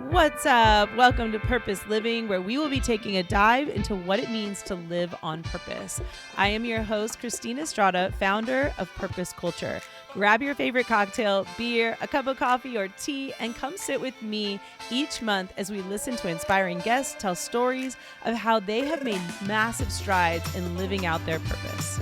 What's up? Welcome to Purpose Living, where we will be taking a dive into what it means to live on purpose. I am your host, Christina Estrada, founder of Purpose Culture. Grab your favorite cocktail, beer, a cup of coffee, or tea, and come sit with me each month as we listen to inspiring guests tell stories of how they have made massive strides in living out their purpose.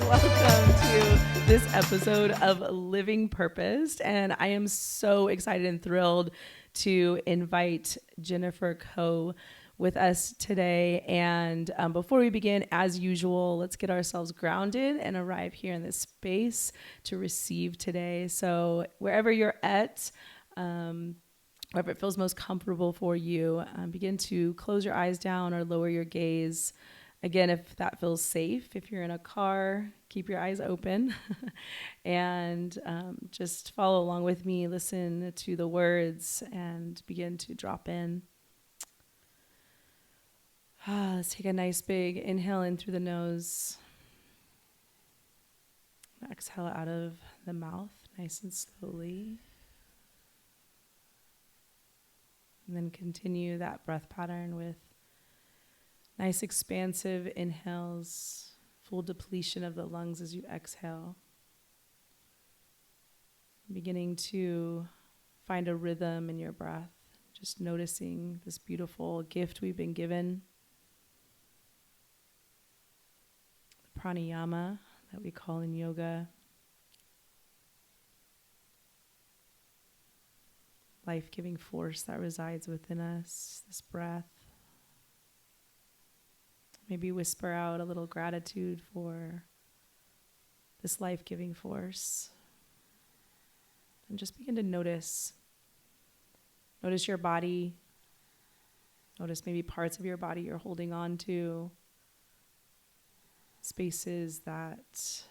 Welcome to this episode of Living Purposed, and I am so excited and thrilled to invite Jennifer Coe with us today. And before we begin, as usual, let's get ourselves grounded and arrive here in this space to receive today. So wherever you're at, wherever it feels most comfortable for you, begin to close your eyes down or lower your gaze. Again, if that feels safe, if you're in a car, keep your eyes open and just follow along with me. Listen to the words and begin to drop in. Let's take a nice big inhale in through the nose. Exhale out of the mouth, nice and slowly. And then continue that breath pattern with nice expansive inhales, full depletion of the lungs as you exhale. Beginning to find a rhythm in your breath, just noticing this beautiful gift we've been given. The pranayama that we call in yoga. Life-giving force that resides within us, this breath. Maybe whisper out a little gratitude for this life-giving force. And just begin to notice. Notice your body. Notice maybe parts of your body you're holding on to. Spaces that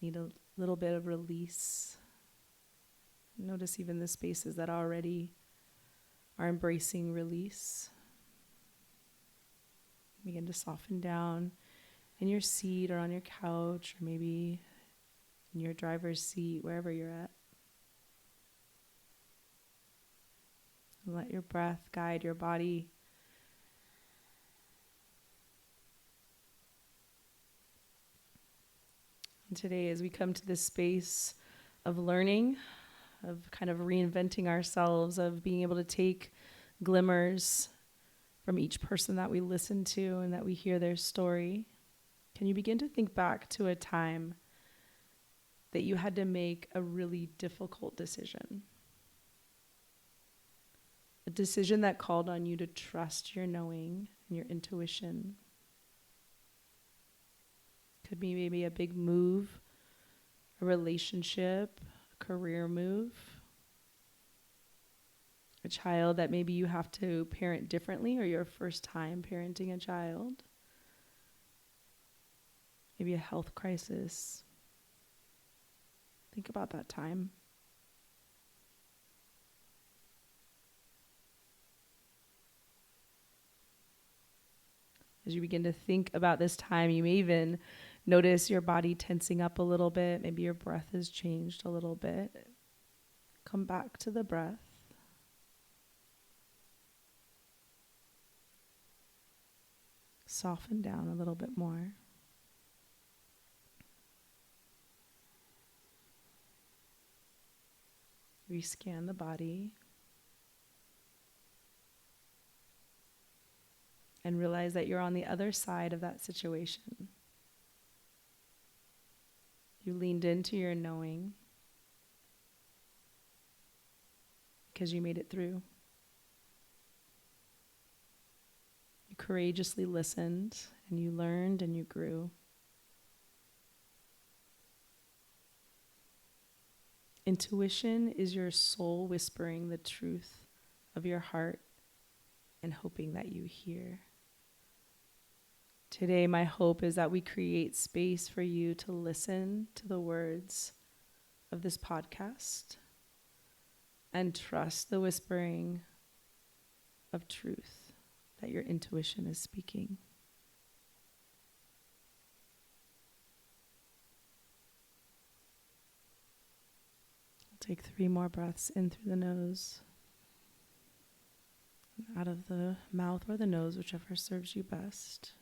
need a little bit of release. Notice even the spaces that already are embracing release. Begin to soften down in your seat or on your couch or maybe in your driver's seat, wherever you're at. And let your breath guide your body. And today, as we come to this space of learning, of kind of reinventing ourselves, of being able to take glimmers from each person that we listen to and that we hear their story, can you begin to think back to a time that you had to make a really difficult decision? A decision that called on you to trust your knowing and your intuition. Could be maybe a big move, a relationship, a career move. A child that maybe you have to parent differently or your first time parenting a child. Maybe a health crisis. Think about that time. As you begin to think about this time, you may even notice your body tensing up a little bit. Maybe your breath has changed a little bit. Come back to the breath. Soften down a little bit more. Rescan the body. And realize that you're on the other side of that situation. You leaned into your knowing because you made it through. You courageously listened and you learned and you grew. Intuition is your soul whispering the truth of your heart and hoping that you hear. Today, my hope is that we create space for you to listen to the words of this podcast and trust the whispering of truth that your intuition is speaking. Take 3 more breaths in through the nose, out of the mouth or the nose, whichever serves you best.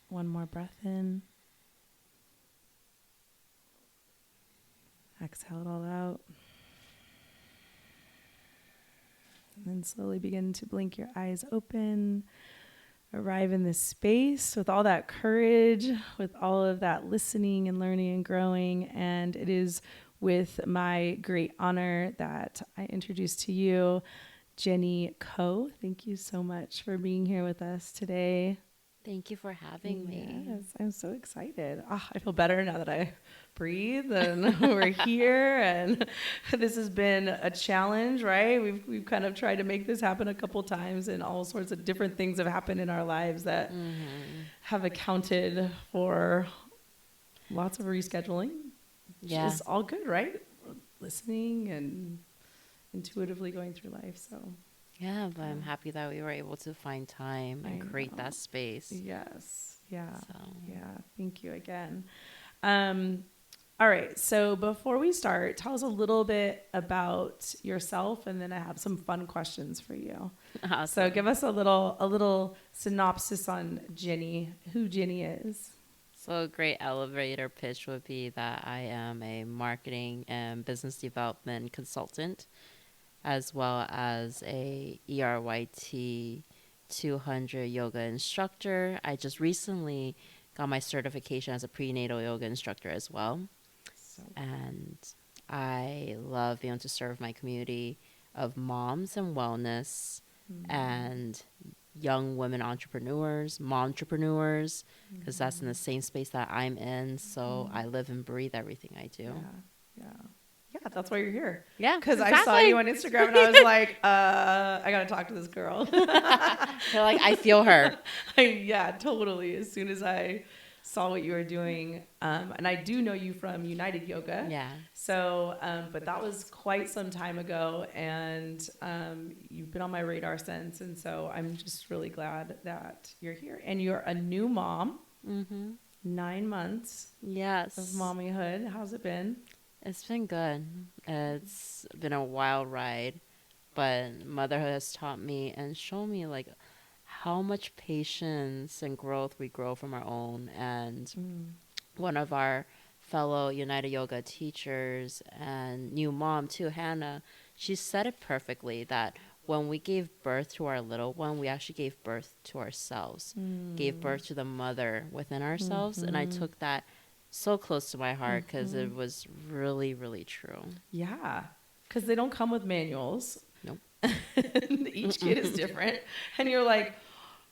1 more breath in. Exhale it all out. And then slowly begin to blink your eyes open. Arrive in this space with all that courage, with all of that listening and learning and growing. And it is with my great honor that I introduce to you Jenny Ko. Thank you so much for being here with us today. Thank you for having me. Yes, I'm so excited. I feel better now that I breathe and we're here. And this has been a challenge, right? We've kind of tried to make this happen a couple times, and all sorts of different things have happened in our lives that have accounted for lots of rescheduling. Yeah. Which is all good, right? Listening and intuitively going through life. So Yeah, but I'm happy that we were able to find time and create that space. Yes. Yeah. So. Yeah. Thank you again. All right. So before we start, tell us a little bit about yourself, and then I have some fun questions for you. Awesome. So give us a little synopsis on Jenny, who Jenny is. So a great elevator pitch would be that I am a marketing and business development consultant, as well as a ERYT 200 yoga instructor. I just recently got my certification as a prenatal yoga instructor as well. And I love being able to serve my community of moms and wellness and young women entrepreneurs, momtrepreneurs, because that's in the same space that I'm in. So I live and breathe everything I do. Yeah, that's why you're here. Yeah, because I saw you on Instagram and I was like, I gotta talk to this girl. You're like, I feel her. Yeah, totally. As soon as I saw what you were doing, and I do know you from United Yoga. Yeah. So, but that was quite some time ago, and you've been on my radar since, and so I'm just really glad that you're here. And you're a new mom. 9 months. Yes. Of mommyhood. How's it been? It's been good. It's been a wild ride, but motherhood has taught me and shown me like how much patience and growth we grow from our own. And one of our fellow United Yoga teachers and new mom too, Hannah, she said it perfectly that when we gave birth to our little one, we actually gave birth to ourselves, gave birth to the mother within ourselves. And I took that so close to my heart because it was really, really true. Yeah, because they don't come with manuals. Nope. Each kid is different. And you're like,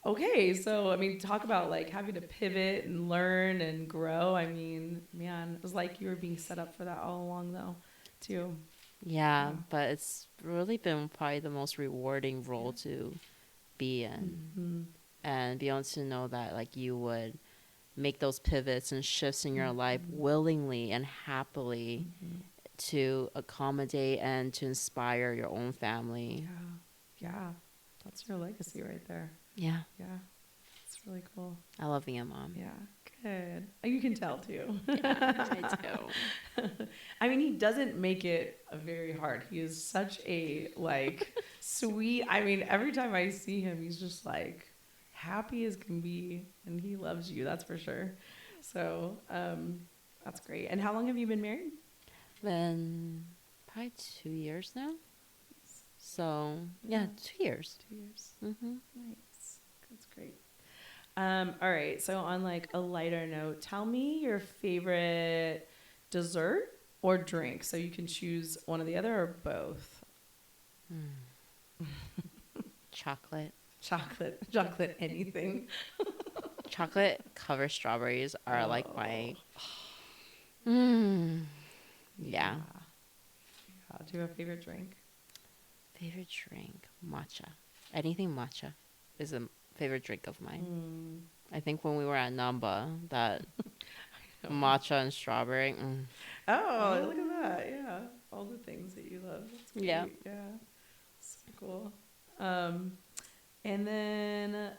okay, so, I mean, talk about like having to pivot and learn and grow. I mean, man, it was like you were being set up for that all along though, too. Yeah, but it's really been probably the most rewarding role to be in. And be able to know that like you would make those pivots and shifts in your life willingly and happily to accommodate and to inspire your own family. Yeah. That's your legacy right there. Yeah. Yeah. It's really cool. I love being a mom. Yeah. Good. You can tell too. Yeah, I do. I mean, he doesn't make it very hard. He is such a like sweet. I mean, every time I see him, he's just like happy as can be, and he loves you. That's for sure. So that's great. And how long have you been married? Been probably 2 years now. So yeah, 2 years. 2 years. Nice. That's great. All right. So on like a lighter note, tell me your favorite dessert or drink. So you can choose one or the other or both. Chocolate. Chocolate, anything. Chocolate covered strawberries are like my. Yeah. Do you have a favorite drink? Favorite drink, matcha. Anything matcha is a favorite drink of mine. I think when we were at Namba, that matcha and strawberry. Oh, look at that. Yeah. All the things that you love. That's great. Yeah. Yeah. So cool. And then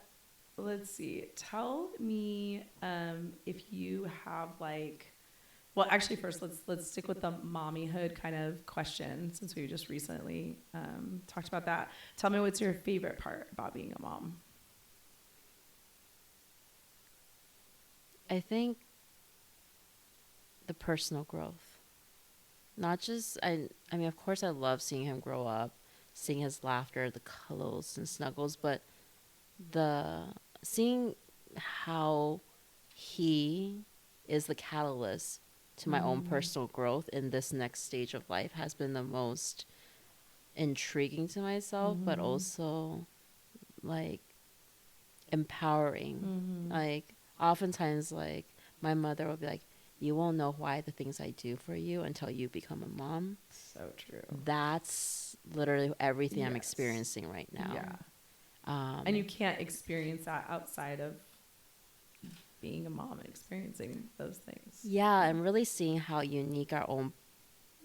let's see. Tell me if you have like Well, actually, first let's stick with the mommyhood kind of question since we just recently talked about that. Tell me what's your favorite part about being a mom? I think the personal growth. Not just I mean of course I love seeing him grow up, seeing his laughter, the cuddles and snuggles, but the seeing how he is the catalyst to my own personal growth in this next stage of life has been the most intriguing to myself, but also like empowering. Like oftentimes like my mother will be like, you won't know why the things I do for you until you become a mom. So true. That's literally everything I'm Yes. experiencing right now. Yeah. And you can't experience that outside of being a mom and experiencing those things. Yeah, and really seeing how unique our own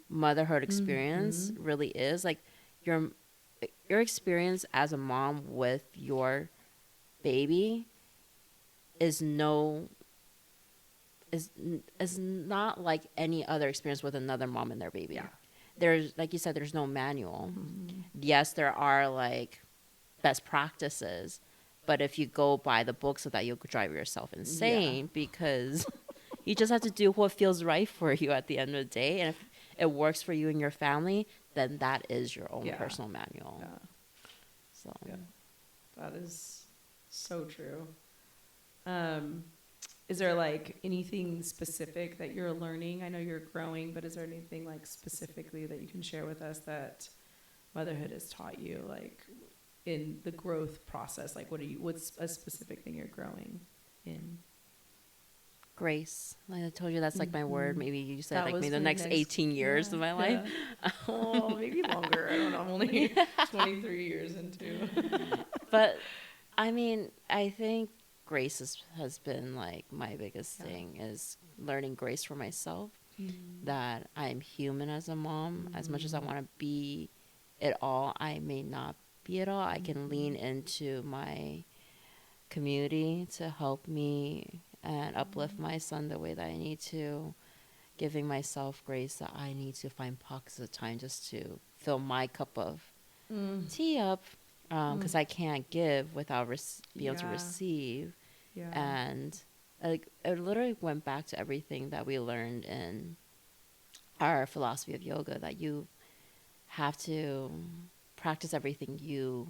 motherhood experience really is. Like your your experience as a mom with your baby is no is not like any other experience with another mom and their baby. Yeah. There's, like you said, there's no manual. Yes, there are like best practices, but if you go by the books of that, you'll drive yourself insane because you just have to do what feels right for you at the end of the day. And if it works for you and your family, then that is your own personal manual. Yeah. So Yeah. That is so true. Is there like anything specific that you're learning? I know you're growing, but is there anything like specifically that you can share with us that motherhood has taught you, like in the growth process? Like what's a specific thing you're growing in? grace, like I told you, that's like my word. Maybe you said That like was maybe the my next next- 18 years of my life. Oh, maybe longer. I don't know. I'm only 23 years into. But I mean, I think grace has been like my biggest thing is learning grace for myself, that I'm human as a mom. As much as I want to be it all, I may not be it all. I can lean into my community to help me and uplift my son the way that I need to, giving myself grace that I need to find pockets of time just to fill my cup of tea up, because I can't give without being able to receive. Yeah. And like it literally went back to everything that we learned in our philosophy of yoga, that you have to practice everything you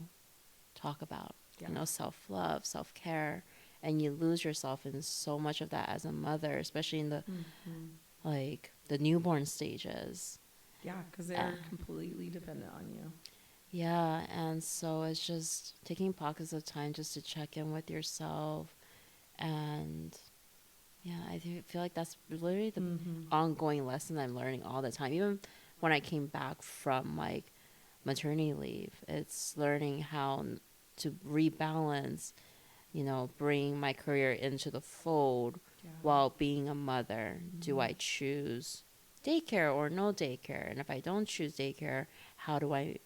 talk about. You know, self-love, self-care, and you lose yourself in so much of that as a mother, especially in the like the newborn stages. Yeah, because they're completely dependent on you. Yeah, and so it's just taking pockets of time just to check in with yourself. And yeah, feel like that's literally the ongoing lesson I'm learning all the time. Even when I came back from like maternity leave, it's learning how to rebalance, you know, bring my career into the fold while being a mother. Do I choose daycare or no daycare? And if I don't choose daycare, how do I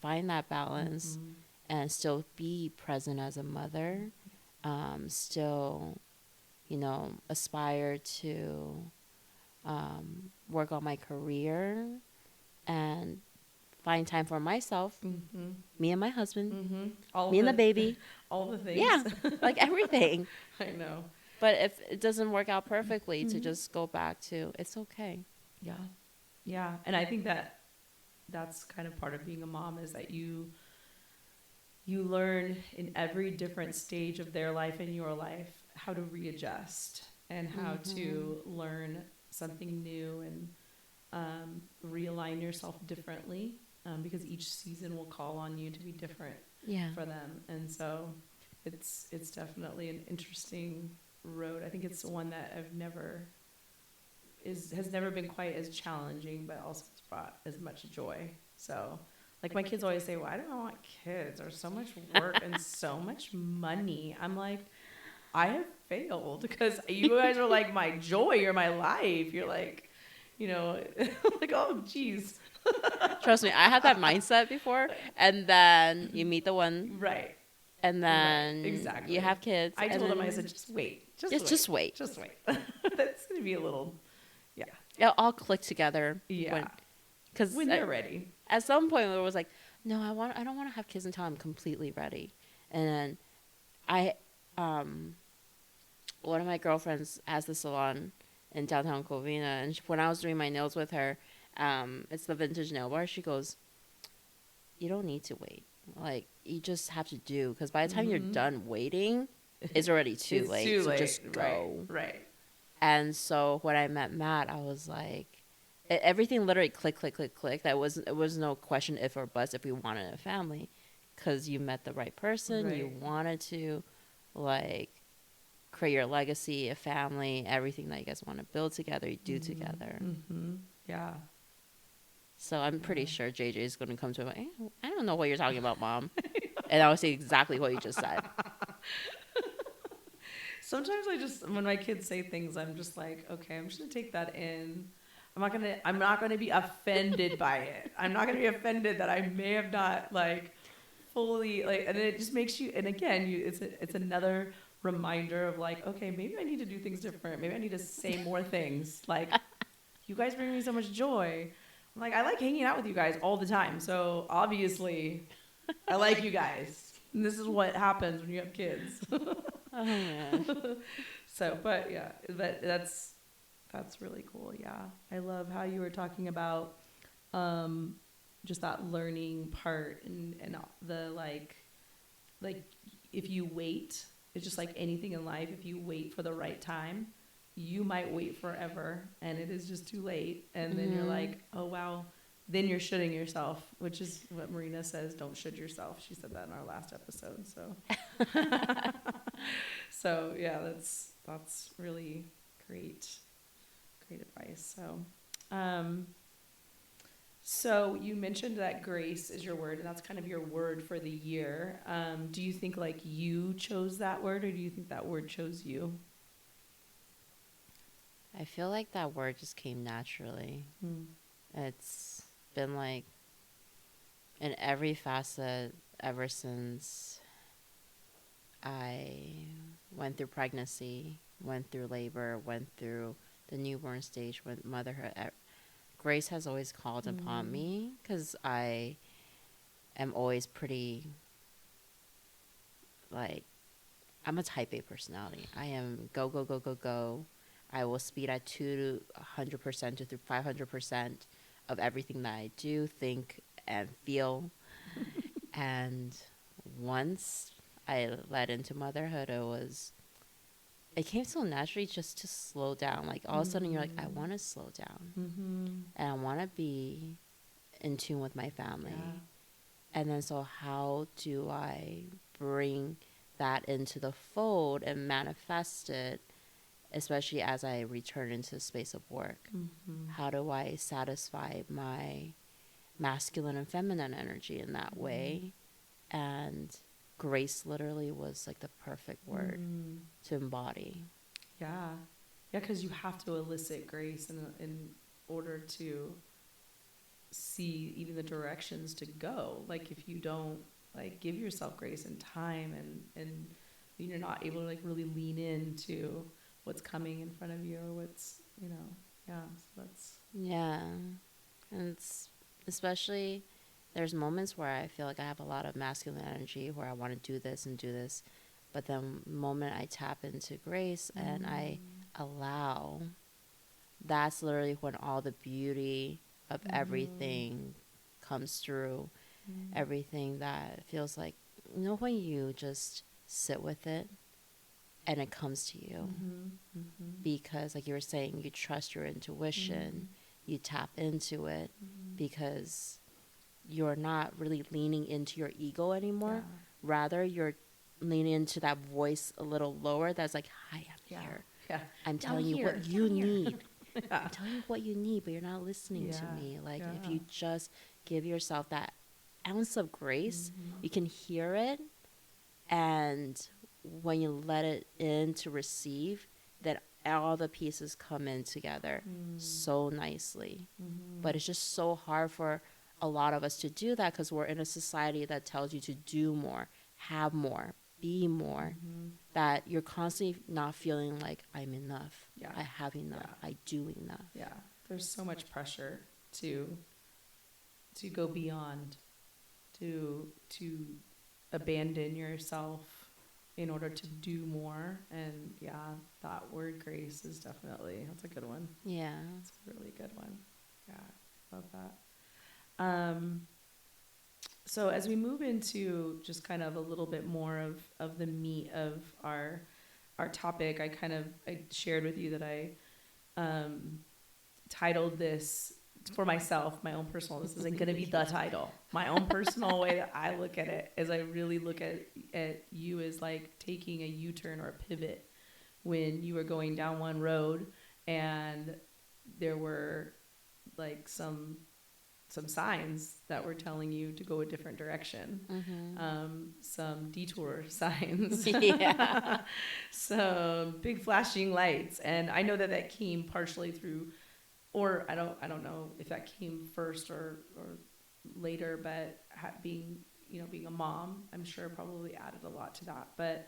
find that balance and still be present as a mother? Still, you know, aspire to work on my career and find time for myself, me and my husband, me and the baby. All the things. Yeah, like everything. I know. But if it doesn't work out perfectly, to just go back to, it's okay. Yeah. Yeah. And I think that that's kind of part of being a mom, is that you learn in every different stage of their life and your life how to readjust and how to learn something new and realign yourself differently, because each season will call on you to be different for them. And so it's definitely an interesting road. I think it's one that has never been quite as challenging, but also has brought as much joy. So like my kids always say, why do I want kids? There's so much work and so much money. I'm like, I have failed because you guys are like my joy. You're my life. You're like, you know, like, oh, geez. Trust me, I had that mindset before. And then you meet the one. Right. And then exactly. you have kids. I told them, I said, just wait. Just wait. Just wait. That's going to be a little, Yeah. It'll all click together Yeah. because When they're ready. at some point it was like, no, I don't want to have kids until I'm completely ready. And then I, um, one of my girlfriends has the salon in downtown Covina, and when I was doing my nails with her, it's the vintage nail bar. She goes, "You don't need to wait. Like you just have to do because by the time you're done waiting, it's already too It's late. too So late. just go." Right. And so when I met Matt, I was like, everything literally click, click, click, click. It was no question if or buts if we wanted a family, because you met the right person. Right. You wanted to, like, create your legacy, a family, everything that you guys want to build together, you do together. Mm-hmm. Yeah. So I'm pretty sure JJ is going to come to me. I don't know what you're talking about, Mom. And I will say exactly what you just said. Sometimes when my kids say things, I'm just like, okay, I'm just gonna take that in. I'm not gonna be offended by it. I'm not gonna be offended that I may have not like fully like, and it just makes you. And again, it's another reminder of like, okay, maybe I need to do things different. Maybe I need to say more things. Like, you guys bring me so much joy. I'm like, I like hanging out with you guys all the time. So obviously, I like you guys. And this is what happens when you have kids. Oh, man. So, but yeah, that's really cool. Yeah, I love how you were talking about um, just that learning part and the like if you wait, it's just like anything in life. If you wait for the right time, you might wait forever, and it is just too late. And then you're like, oh wow. Then you're shitting yourself, which is what Marina says. Don't should yourself. She said that in our last episode. So, so yeah, that's really great, great advice. Um, so you mentioned that grace is your word, and that's kind of your word for the year. Do you think like you chose that word, or do you think that word chose you? I feel like that word just came naturally. It's been like in every facet ever since I went through pregnancy, went through labor, went through the newborn stage, went motherhood. Grace has always called upon me because I am always pretty, like, I'm a type A personality. I am go, go, go, go, go. I will speed at 200% to through 500% of everything that I do, think, and feel. And once I led into motherhood, it came so naturally just to slow down. Like all of a sudden you're like, I want to slow down and I want to be in tune with my family. Yeah. And then so how do I bring that into the fold and manifest it, especially as I return into the space of work? How do I satisfy my masculine and feminine energy in that way? And grace literally was like the perfect word to embody. Yeah, yeah, because you have to elicit grace in order to see even the directions to go. Like if you don't like give yourself grace and time and you're not able to like really lean into what's coming in front of you or what's yeah. So that's Yeah. And it's especially there's moments where I feel like I have a lot of masculine energy where I want to do this and do this. But then the moment I tap into grace and I allow, that's literally when all the beauty of everything comes through. Everything that feels like, when you just sit with it and it comes to you. Because like you were saying, you trust your intuition, you tap into it because you're not really leaning into your ego anymore. Yeah. Rather, you're leaning into that voice a little lower that's like, hi, I'm here. Yeah. I'm telling you what you need. I'm telling you what you need, but you're not listening to me. Like, if you just give yourself that ounce of grace, you can hear it. And when you let it in to receive, then all the pieces come in together so nicely. But it's just so hard for a lot of us to do that because we're in a society that tells you to do more, have more, be more, Mm-hmm. that you're constantly not feeling like I'm enough. Yeah. I have enough. Yeah. I do enough. Yeah. There's so much pressure to go beyond, to abandon yourself in order to do more. And yeah, that word grace is definitely, that's a good one. Yeah. It's a really good one. Yeah, love that. So as we move into just kind of a little bit more of the meat of our topic, I shared with you that I um, titled this for myself, my own personal. This isn't going to be the title. My own personal way that I look at it is I really look at you as like taking a U-turn or a pivot when you were going down one road and there were like some signs that were telling you to go a different direction. Some detour signs. Yeah. Some big flashing lights. And I know that that came partially through, or I don't know if that came first or later, but being, being a mom, I'm sure probably added a lot to that. But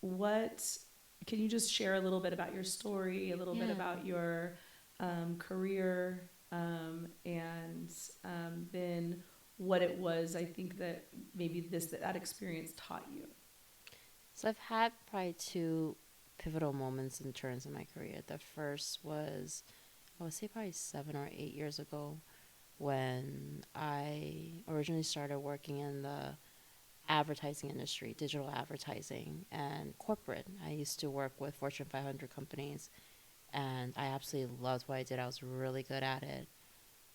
what can you just share a little bit about your story, a little bit about your career, and then what it was, I think, that maybe that experience taught you? So I've had probably two pivotal moments in terms of my career. The first was, I would say, probably 7 or 8 years ago, when I originally started working in the advertising industry, digital advertising and corporate. I used to work with Fortune 500 companies, and I absolutely loved what I did. I was really good at it,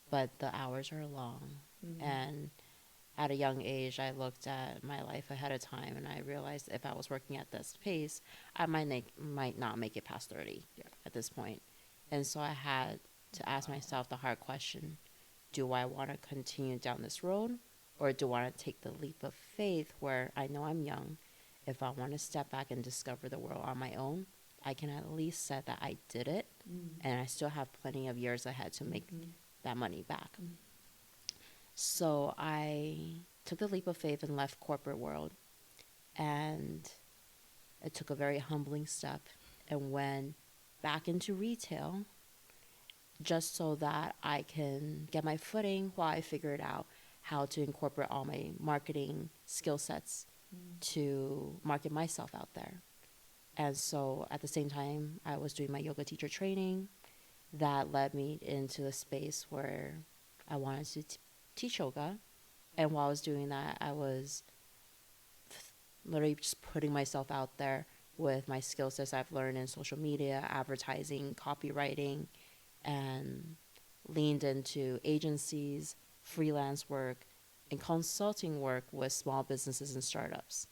but the hours are long. And at a young age, I looked at my life ahead of time, and I realized if I was working at this pace, I might not make it past 30 at this point. And so I had to ask myself the hard question: do I want to continue down this road, or do I want to take the leap of faith where I know I'm young? If I want to step back and discover the world on my own, I can at least say that I did it, and I still have plenty of years ahead to make that money back. So I took the leap of faith and left corporate world, and it took a very humbling step and went back into retail, just so that I can get my footing while I figured out how to incorporate all my marketing skill sets to market myself out there. And so at the same time, I was doing my yoga teacher training. That led me into the space where I wanted to teach yoga. And while I was doing that, I was literally just putting myself out there with my skill sets I've learned in social media, advertising, copywriting, and leaned into agencies, freelance work, and consulting work with small businesses and startups.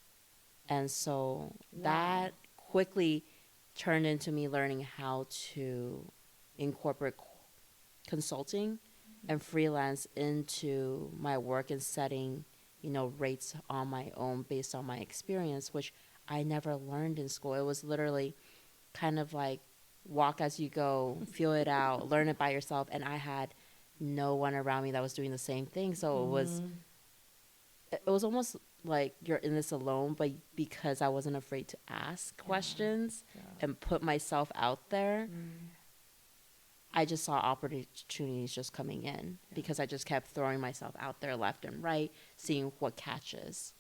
And so that quickly turned into me learning how to incorporate consulting and freelance into my work, and setting, rates on my own based on my experience, which I never learned in school. It was literally kind of like walk as you go, feel it out, learn it by yourself. And I had no one around me that was doing the same thing. So it was almost like you're in this alone, but because I wasn't afraid to ask questions and put myself out there, I just saw opportunities just coming in because I just kept throwing myself out there left and right, seeing what catches.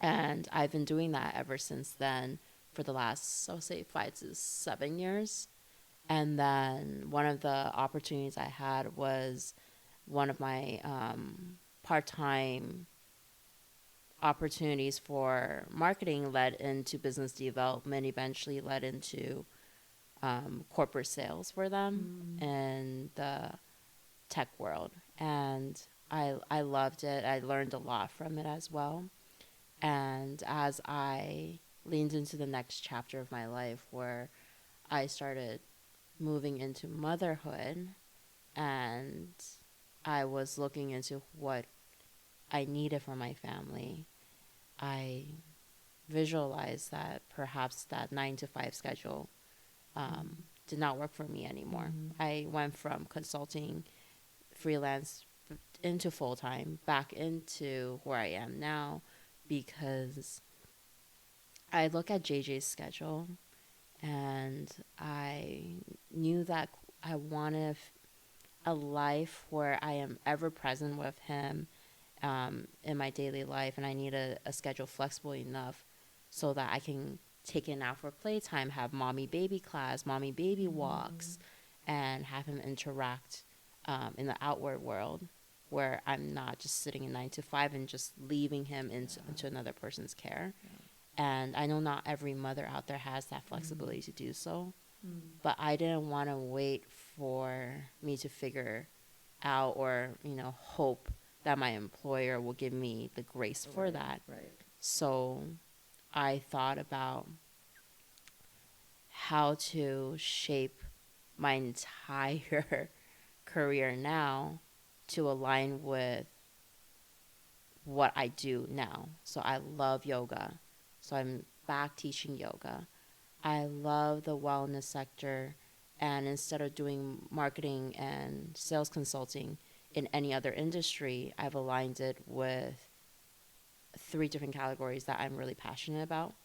And I've been doing that ever since then for the last, I'll say, 5 to 7 years. And then one of the opportunities I had was one of my part-time opportunities for marketing led into business development, eventually led into corporate sales for them in the tech world. And I loved it. I learned a lot from it as well. And as I leaned into the next chapter of my life, where I started moving into motherhood, and I was looking into what I needed for my family, I visualized that perhaps that 9 to 5 schedule did not work for me anymore. I went from consulting, freelance, into full time, back into where I am now, because I look at JJ's schedule and I knew that I wanted a life where I am ever present with him in my daily life, and I need a schedule flexible enough so that I can take it out for playtime, have mommy baby class, mommy baby walks, and have him interact in the outward world where I'm not just sitting in 9 to 5 and just leaving him into another person's care. And I know not every mother out there has that flexibility to do so, but I didn't want to wait for me to figure out or, hope that my employer will give me the grace for that. Right. So I thought about how to shape my entire career now to align with what I do now. So I love yoga. So I'm back teaching yoga. I love the wellness sector. And instead of doing marketing and sales consulting in any other industry, I've aligned it with 3 different categories that I'm really passionate about.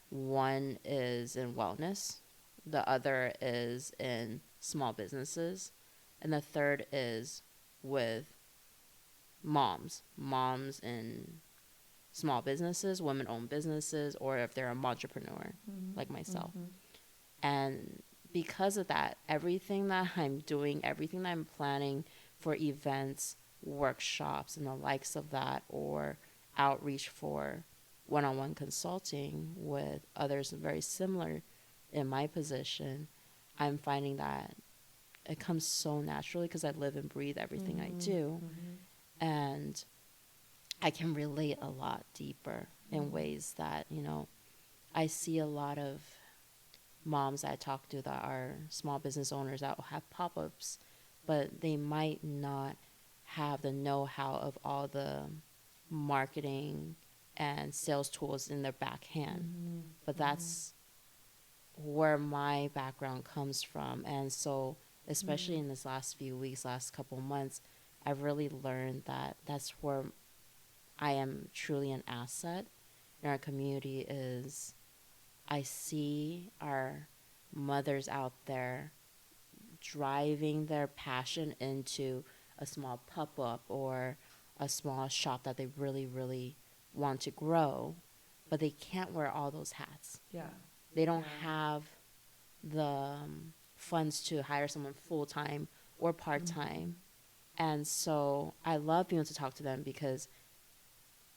One is in wellness, the other is in small businesses, and the third is with moms in small businesses, women-owned businesses, or if they're an entrepreneur like myself. And because of that, everything that I'm doing, everything that I'm planning for events, workshops, and the likes of that, or outreach for one-on-one consulting with others very similar in my position, I'm finding that it comes so naturally because I live and breathe everything I do. And I can relate a lot deeper in ways that, I see a lot of moms I talk to that are small business owners that have pop-ups, but they might not have the know-how of all the marketing and sales tools in their backhand. But that's where my background comes from. And so, especially in this last few weeks, last couple months, I've really learned that that's where I am truly an asset in our community is I see our mothers out there driving their passion into a small pop-up or a small shop that they really, really want to grow, but they can't wear all those hats. Yeah. They don't have the funds to hire someone full-time or part-time. And so I love being able to talk to them because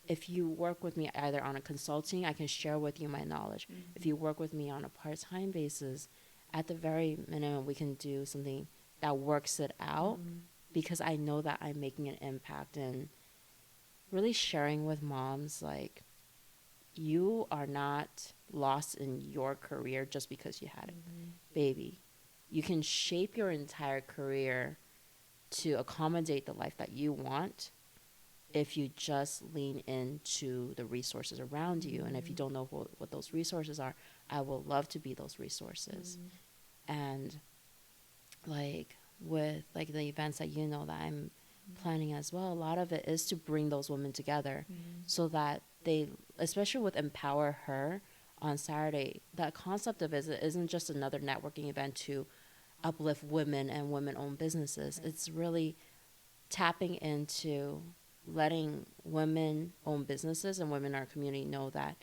if you work with me either on a consulting, I can share with you my knowledge. If you work with me on a part-time basis, at the very minimum, we can do something that works it out because I know that I'm making an impact and really sharing with moms, like, you are not lost in your career just because you had a baby. You can shape your entire career to accommodate the life that you want if you just lean into the resources around you. And if you don't know what those resources are, I will love to be those resources. And like with like the events that that I'm planning as well, a lot of it is to bring those women together so that they, especially with Empower Her on Saturday, that concept of it isn't just another networking event to uplift women and women-owned businesses. It's really tapping into letting women-owned businesses and women in our community know that,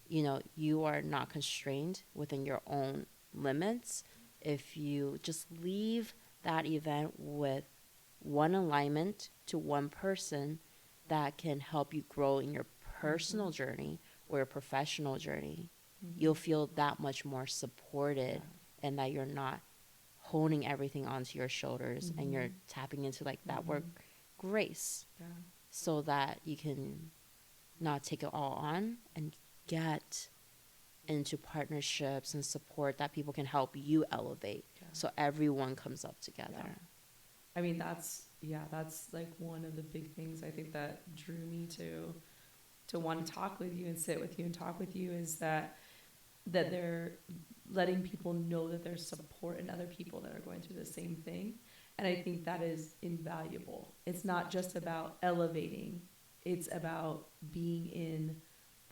you are not constrained within your own limits. If you just leave that event with one alignment to one person that can help you grow in your personal journey or your professional journey, you'll feel that much more supported and that you're not honing everything onto your shoulders and you're tapping into like that work grace so that you can not take it all on and get into partnerships and support that people can help you elevate so everyone comes up together. I mean, that's like one of the big things I think that drew me to want to talk with you and sit with you and talk with you is that they're letting people know that there's support in other people that are going through the same thing. And I think that is invaluable. It's not just about elevating. It's about being in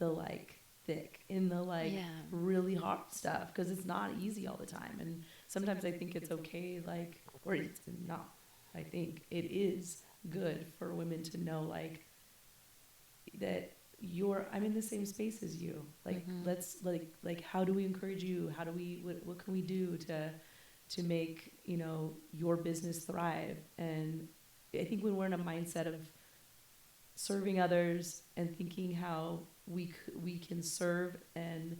the like thick, in the like Yeah. really hot stuff, because it's not easy all the time. And sometimes I think it's okay, like, or it's not, I think it is good for women to know, like, that I'm in the same space as you. Like, let's like how do we encourage you? How do we what can we do to make, you know, your business thrive? And I think when we're in a mindset of serving others and thinking how we can serve and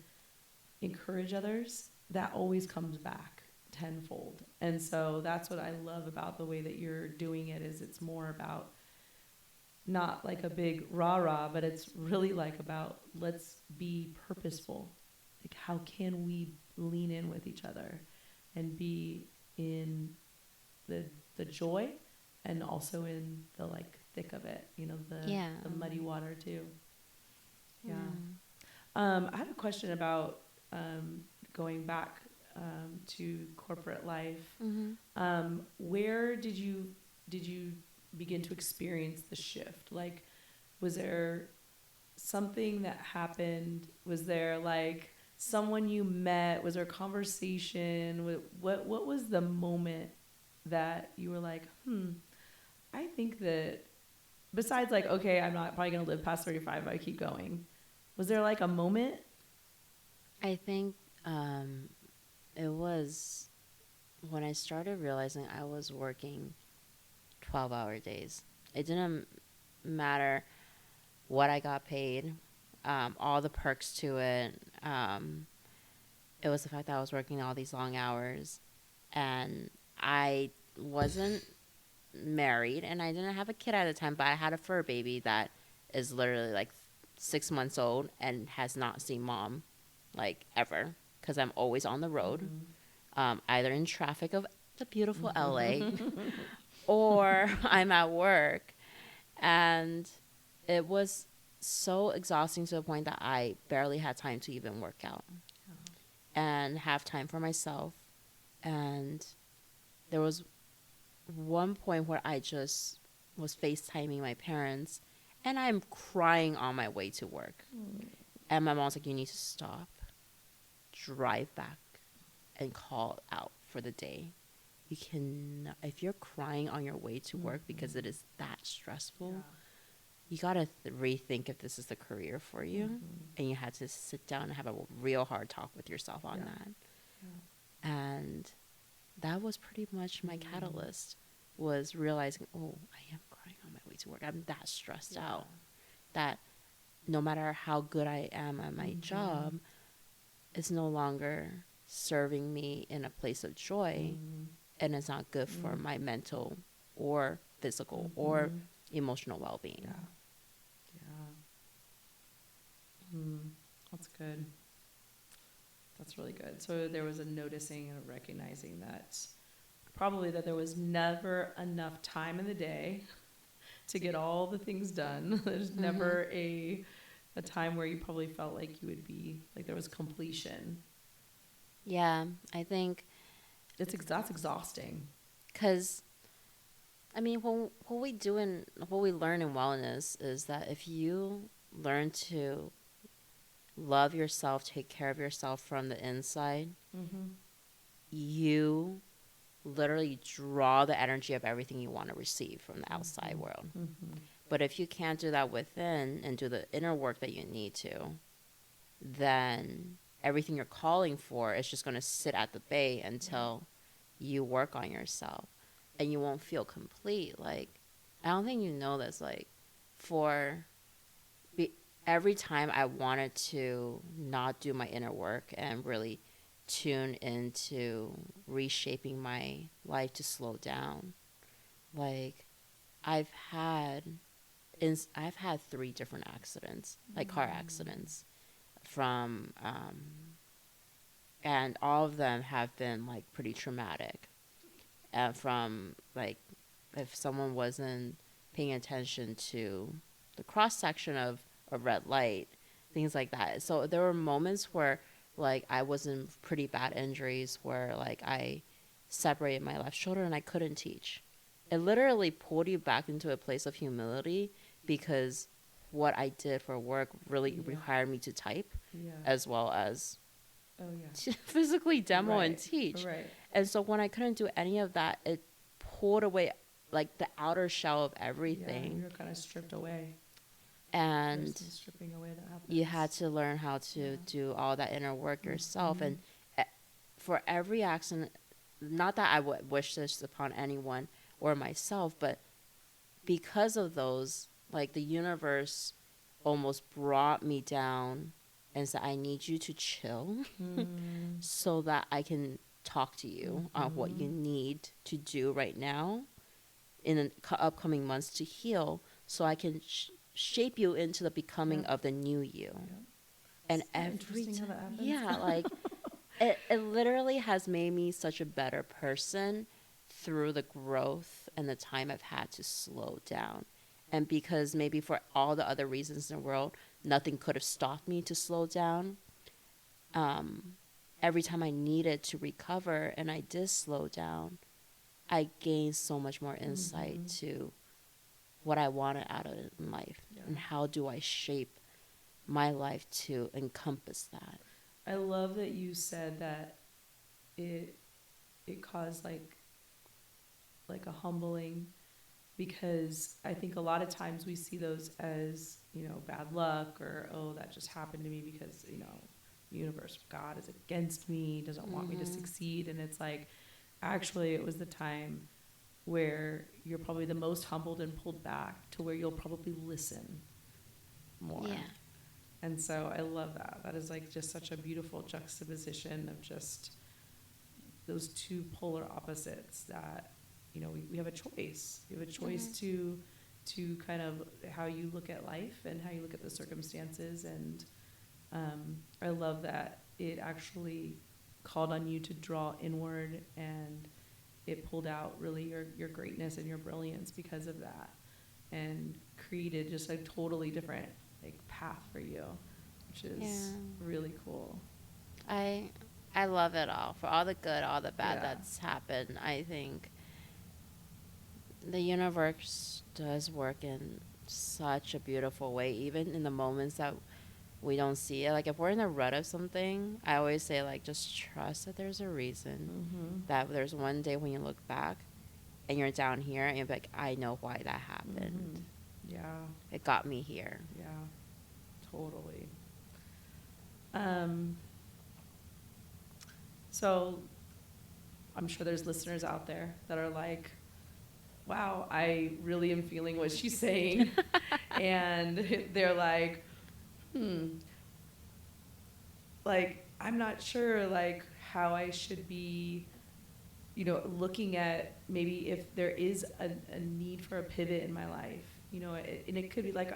encourage others, that always comes back tenfold. And so that's what I love about the way that you're doing it, is it's more about not like a big rah rah, but it's really like about, let's be purposeful. Like, how can we lean in with each other and be in the joy, and also in the like thick of it, you know, the muddy water too. Yeah. I have a question about going back to corporate life. Where did you begin to experience the shift? Like, was there something that happened? Was there like someone you met? Was there a conversation? What was the moment that you were like, I think that, besides like, okay, I'm not probably gonna live past 35 if I keep going. Was there like a moment? I think it was when I started realizing I was working 12-hour days. It didn't matter what I got paid, all the perks to it. It was the fact that I was working all these long hours, and I wasn't married, and I didn't have a kid at the time, but I had a fur baby that is literally like 6 months old and has not seen mom like ever, because I'm always on the road, either in traffic of the beautiful LA or I'm at work. And it was so exhausting to the point that I barely had time to even work out and have time for myself. And there was one point where I just was FaceTiming my parents, and I'm crying on my way to work. And my mom's like, you need to stop, drive back, and call out for the day. You can, if you're crying on your way to work because it is that stressful, you gotta rethink if this is the career for you. And you had to sit down and have a real hard talk with yourself on that. And that was pretty much my catalyst, was realizing, oh, I am crying on my way to work. I'm that stressed out that no matter how good I am at my job, it's no longer serving me in a place of joy, and it's not good for my mental or physical or emotional well-being. That's good. That's really good. So there was a noticing and a recognizing that probably that there was never enough time in the day to get all the things done. There's never a time where you probably felt like you would be, like there was completion. Yeah, I think that's exhausting. Because, I mean, what we do and what we learn in wellness is that if you learn to love yourself, take care of yourself from the inside, you literally draw the energy of everything you want to receive from the outside world. But if you can't do that within and do the inner work that you need to, then everything you're calling for is just going to sit at the bay until you work on yourself, and you won't feel complete. Like, I don't think you know this, like, every time I wanted to not do my inner work and really tune into reshaping my life to slow down, like, I've had 3 different accidents, like car accidents, from and all of them have been like pretty traumatic, from like, if someone wasn't paying attention to the cross section of a red light, things like that. So there were moments where like I was in pretty bad injuries where like I separated my left shoulder and I couldn't teach. It literally pulled you back into a place of humility, because what I did for work really required me to type as well as to physically demo and teach. And so when I couldn't do any of that, it pulled away like the outer shell of everything. You're kind of stripped away. And There's some stripping away that happens. you had to learn how to do all that inner work yourself. And for every accident, not that I would wish this upon anyone or myself, but because of those, like the universe almost brought me down and said, I need you to chill so that I can talk to you on what you need to do right now in the upcoming months to heal, so I can shape you into the becoming of the new you. And every time, like it literally has made me such a better person through the growth and the time I've had to slow down. And because maybe for all the other reasons in the world, nothing could have stopped me to slow down. Every time I needed to recover and I did slow down, I gained so much more insight to what I wanted out of life and how do I shape my life to encompass that. I love that you said that it caused like a humbling, because I think a lot of times we see those as, bad luck, or, oh, that just happened to me because, the universe, God is against me, doesn't want me to succeed. And it's like, actually, it was the time where you're probably the most humbled and pulled back to where you'll probably listen more. Yeah. And so I love that. That is like just such a beautiful juxtaposition of just those two polar opposites that, we have a choice. We have a choice to kind of how you look at life and how you look at the circumstances. And I love that it actually called on you to draw inward, and it pulled out really your greatness and your brilliance because of that, and created just a totally different path for you, which is really cool. I love it all. For all the good, all the bad that's happened, I think the universe does work in such a beautiful way, even in the moments that we don't see it. Like if we're in the rut of something, I always say just trust that there's a reason, that there's one day when you look back and you're down here and you're like, I know why that happened. It got me here. Totally. So I'm sure there's listeners out there that are like, wow, I really am feeling what she's saying. And they're like, I'm not sure how I should be, looking at maybe if there is a need for a pivot in my life, and it could be like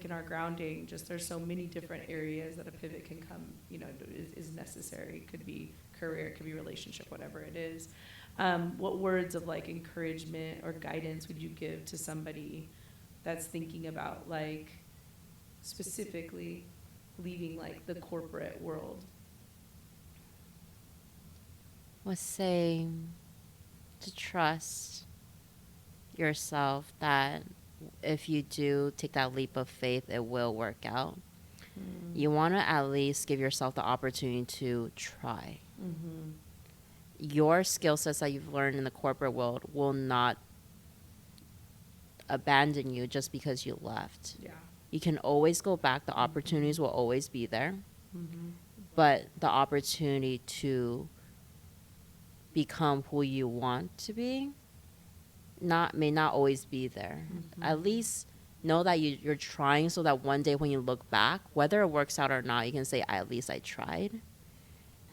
in our grounding, just there's so many different areas that a pivot can come, is necessary. It could be career, it could be relationship, whatever it is. What words of encouragement or guidance would you give to somebody that's thinking about specifically leaving the corporate world? I would say to trust yourself that if you do take that leap of faith, it will work out. You want to at least give yourself the opportunity to try. Your skill sets that you've learned in the corporate world will not abandon you just because you left. You can always go back. The opportunities will always be there. But the opportunity to become who you want to be may not always be there. At least know that you're trying, so that one day when you look back, whether it works out or not, you can say, at least I tried.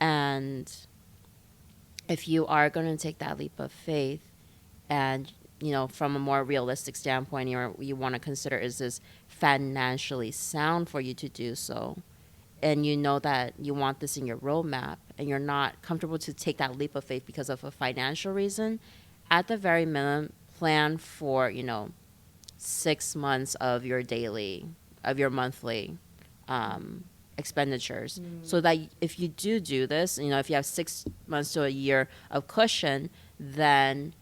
And if you are going to take that leap of faith, and from a more realistic standpoint, you want to consider, is this financially sound for you to do so, and that you want this in your roadmap, and you're not comfortable to take that leap of faith because of a financial reason, at the very minimum, plan for 6 months of your monthly expenditures, so that if you do this, if you have 6 months to a year of cushion, then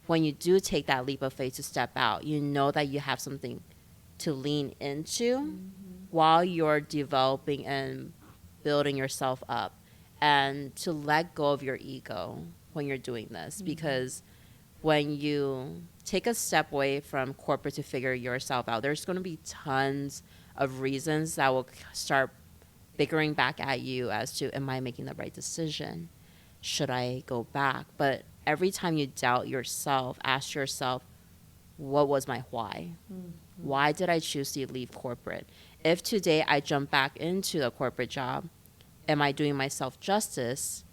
when you do take that leap of faith to step out, that you have something to lean into while you're developing and building yourself up, and to let go of your ego when you're doing this. Because when you take a step away from corporate to figure yourself out, there's going to be tons of reasons that will start bickering back at you as to, am I making the right decision? Should I go back? But every time you doubt yourself, ask yourself, what was my why? Why did I choose to leave corporate? If today I jump back into a corporate job, am I doing myself justice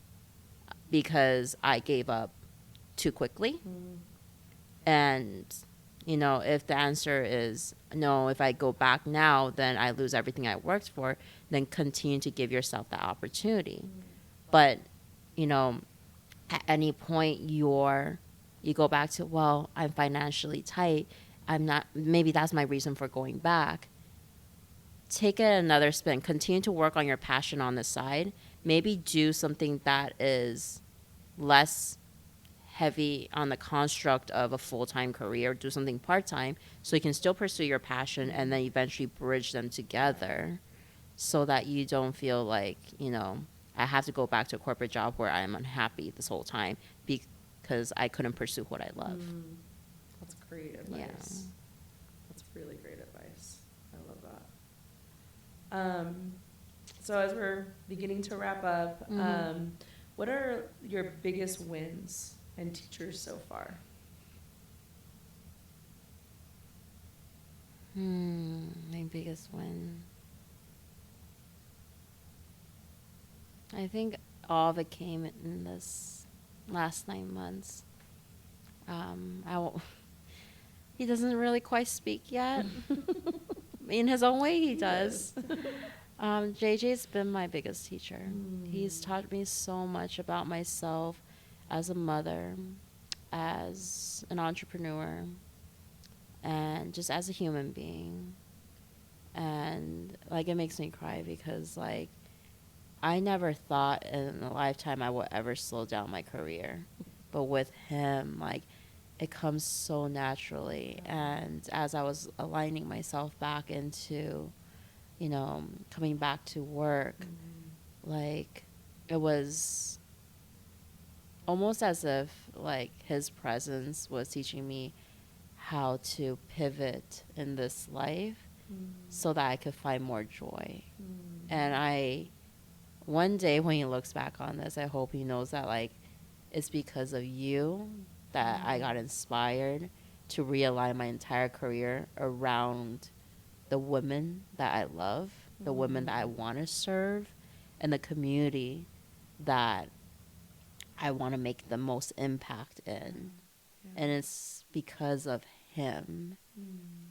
because I gave up too quickly? And, if the answer is no, if I go back now, then I lose everything I worked for, then continue to give yourself that opportunity. But, at any point you go back to, well, I'm financially tight. I'm not, maybe that's my reason for going back. Take it another spin. Continue to work on your passion on the side. Maybe do something that is less heavy on the construct of a full-time career. Do something part-time so you can still pursue your passion and then eventually bridge them together, so that you don't feel like, I have to go back to a corporate job where I'm unhappy this whole time because I couldn't pursue what I love. That's great advice. Yeah. That's really great advice. I love that. So as we're beginning to wrap up, what are your biggest wins and teachers so far? My biggest win, I think all of it came in this last 9 months. He doesn't really quite speak yet. In his own way, he does. JJ's been my biggest teacher. He's taught me so much about myself as a mother, as an entrepreneur, and just as a human being. And it makes me cry because I never thought in a lifetime I would ever slow down my career. But with him, it comes so naturally. And as I was aligning myself back into, coming back to work, it was almost as if, his presence was teaching me how to pivot in this life so that I could find more joy. And one day when he looks back on this, I hope he knows that it's because of you that I got inspired to realign my entire career around the women that I love, the women that I want to serve, and the community that I want to make the most impact in. And it's because of him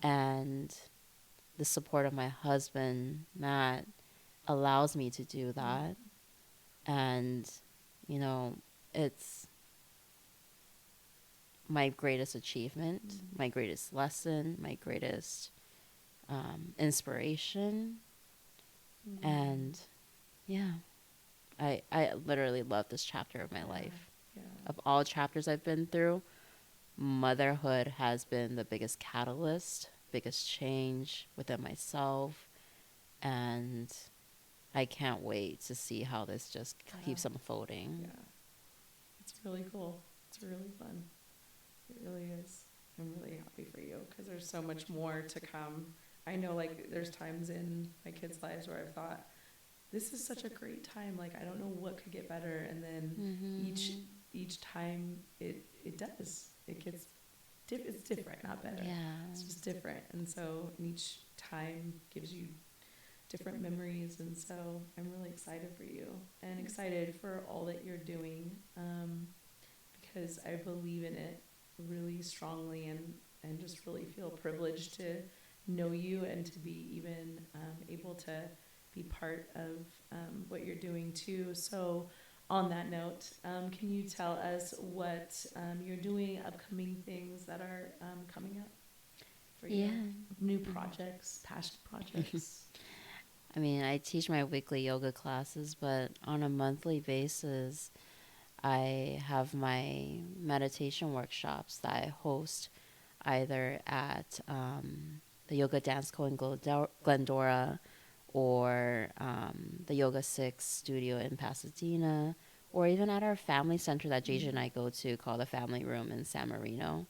and the support of my husband, Matt, allows me to do that. And, it's my greatest achievement, my greatest lesson, my greatest inspiration. And yeah, I literally love this chapter of my life. Of all chapters I've been through, motherhood has been the biggest catalyst, biggest change within myself. And I can't wait to see how this just keeps unfolding. Yeah. It's really cool. It's really fun. It really is. I'm really happy for you because there's so much more to come. I know there's times in my kids' lives where I've thought, this is such a great time. I don't know what could get better. And then each time it does. It gets it's different, not better. Yeah. It's just different. And so each time gives you different memories. And so I'm really excited for you and excited for all that you're doing, because I believe in it really strongly and just really feel privileged to know you and to be even able to be part of what you're doing too. So on that note, can you tell us what you're doing, upcoming things that are coming up for you? Yeah. New projects, past projects. I mean, I teach my weekly yoga classes, but on a monthly basis, I have my meditation workshops that I host either at the Yoga Dance Co. in Glendora, or the Yoga 6 studio in Pasadena, or even at our family center that JJ and I go to called the Family Room in San Marino.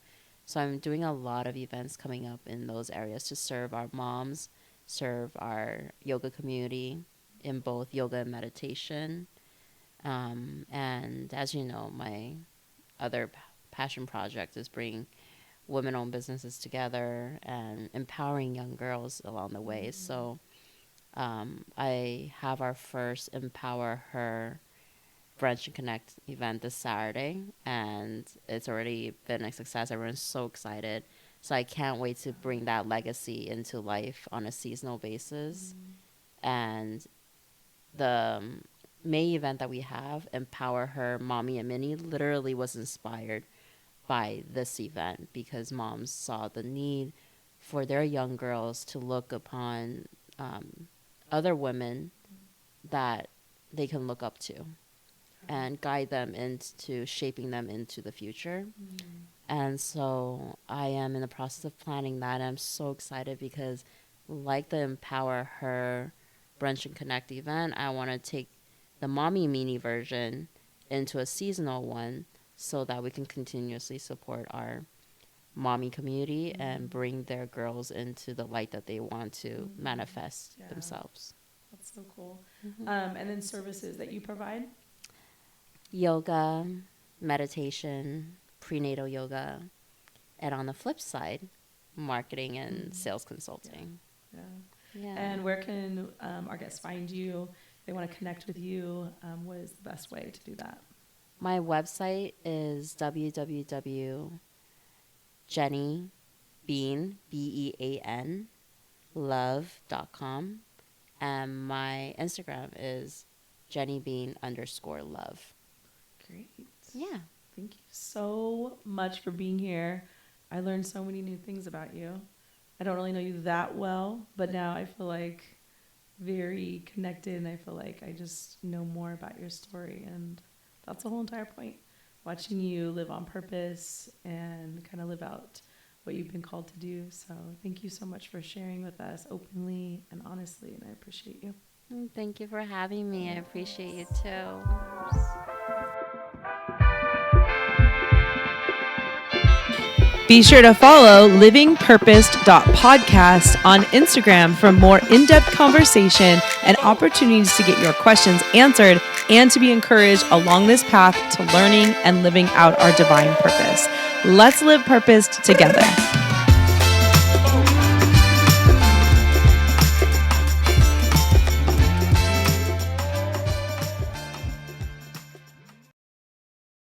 So I'm doing a lot of events coming up in those areas to serve our moms, serve our yoga community in both yoga and meditation. And as you know, my other passion project is bringing women-owned businesses together and empowering young girls along the way. So I have our first Empower Her Brunch and Connect event this Saturday, and it's already been a success. Everyone's so excited. So I can't wait to bring that legacy into life on a seasonal basis. And the May event that we have, Empower Her Mommy and Minnie, literally was inspired by this event because moms saw the need for their young girls to look upon other women that they can look up to and guide them into shaping them into the future. And so I am in the process of planning that. I'm so excited because like the Empower Her Brunch and Connect event, I want to take the Mommy Mini version into a seasonal one so that we can continuously support our mommy community and bring their girls into the light that they want to manifest themselves. That's so cool. And then services that you provide? Yoga, meditation, prenatal yoga, and on the flip side, marketing and sales consulting. Yeah. And where can our guests find you? If they want to connect with you, what is the best way to do that? My website is www.jennybean, BEAN, love.com. And my Instagram is jennybean_love. Great. Yeah. Thank you so much for being here. I learned so many new things about you. I don't really know you that well, but now I feel like very connected, and I feel like I just know more about your story, and that's the whole entire point. Watching you live on purpose and kind of live out what you've been called to do. So thank you so much for sharing with us openly and honestly, and I appreciate you. Thank you for having me. I appreciate you too. Be sure to follow livingpurposed.podcast on Instagram for more in-depth conversation and opportunities to get your questions answered and to be encouraged along this path to learning and living out our divine purpose. Let's live purposed together.